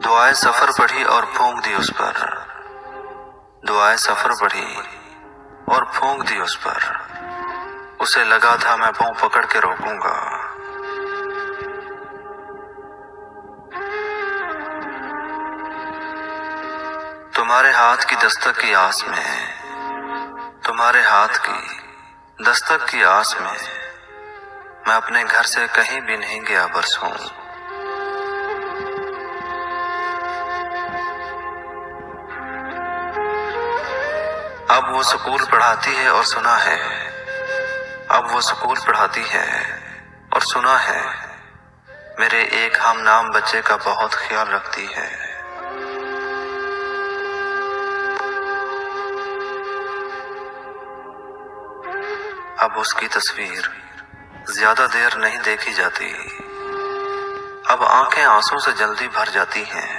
دعائے سفر پڑھی اور پھونک دی اس پر، دعائے سفر پڑھی اور پھونک دی اس پر، اسے لگا تھا میں پاؤں پکڑ کے روکوں گا۔ تمہارے ہاتھ کی دستک کی آس میں، تمہارے ہاتھ کی دستک کی آس میں اپنے گھر سے کہیں بھی نہیں گیا برسوں۔ اب وہ سکول پڑھاتی ہے اور سنا ہے، اب وہ سکول پڑھاتی ہے اور سنا ہے، میرے ایک ہم نام بچے کا بہت خیال رکھتی ہے۔ اب اس کی تصویر زیادہ دیر نہیں دیکھی جاتی، اب آنکھیں آنسوں سے جلدی بھر جاتی ہیں۔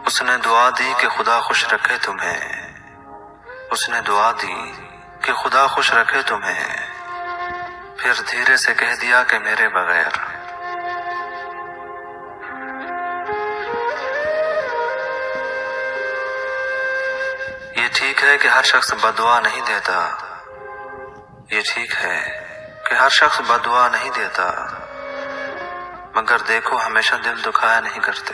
اس نے دعا دی کہ خدا خوش رکھے تمہیں، اس نے دعا دی کہ خدا خوش رکھے تمہیں، پھر دھیرے سے کہہ دیا کہ میرے بغیر۔ یہ ٹھیک ہے کہ ہر شخص بددعا نہیں دیتا، یہ ٹھیک ہے کہ ہر شخص بددعا نہیں دیتا، مگر دیکھو ہمیشہ دل دکھایا نہیں کرتے۔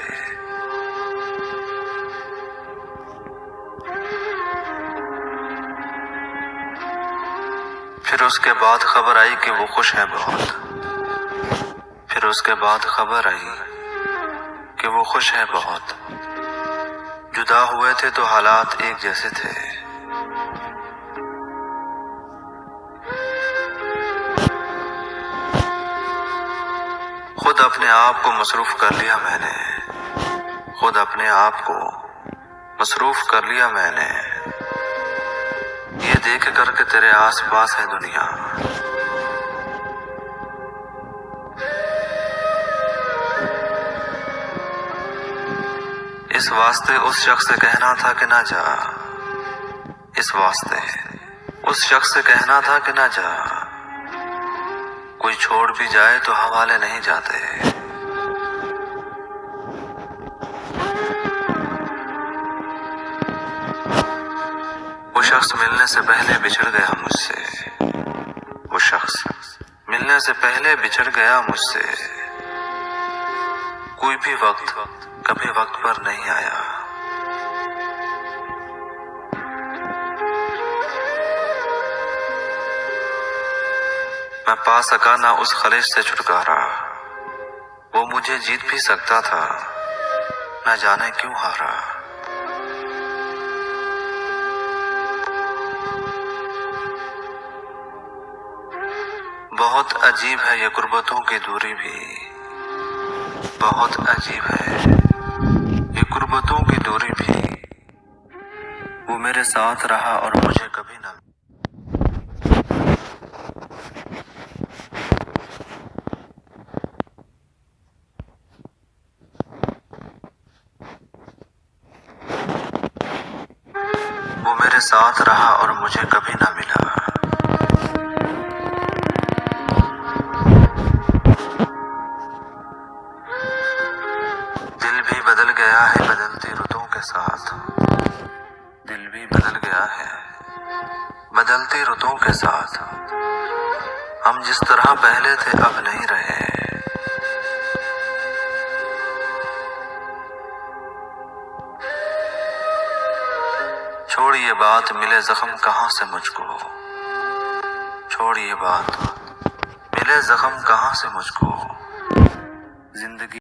پھر اس کے بعد خبر آئی کہ وہ خوش ہے بہت، پھر اس کے بعد خبر آئی کہ وہ خوش ہے بہت۔ جدا ہوئے تھے تو حالات ایک جیسے تھے، خود اپنے آپ کو مصروف کر لیا میں نے، خود اپنے آپ کو مصروف کر لیا میں نے، یہ دیکھ کر کہ تیرے آس پاس ہے دنیا۔ اس واسطے اس شخص سے کہنا تھا کہ نہ جا، اس واسطے اس شخص سے کہنا تھا کہ نہ جا، کوئی چھوڑ بھی جائے تو حوالے نہیں جاتے۔ وہ شخص ملنے سے پہلے بچھڑ گیا مجھ سے، وہ شخص ملنے سے پہلے بچھڑ گیا مجھ سے، کوئی بھی وقت کبھی وقت پر نہیں آیا۔ میں پا سکا نہ اس خلش سے چھٹکارا، وہ مجھے جیت بھی سکتا تھا، نہ جانے کیوں ہارا۔ بہت عجیب ہے یہ غربتوں کی دوری بھی، بہت عجیب ہے یہ غربتوں کی دوری بھی، وہ میرے ساتھ رہا اور مجھے کبھی نہ وہ میرے ساتھ رہا اور مجھے کبھی نہ ملا۔ دل بھی بدل گیا ہے بدلتی رتوں کے ساتھ، دل بھی بدل گیا ہے بدلتی رتوں کے ساتھ، ہم جس طرح پہلے تھے اب نہیں رہے۔ چھوڑ یہ بات ملے زخم کہاں سے مجھ کو، چھوڑ یہ بات ملے زخم کہاں سے مجھ کو، زندگی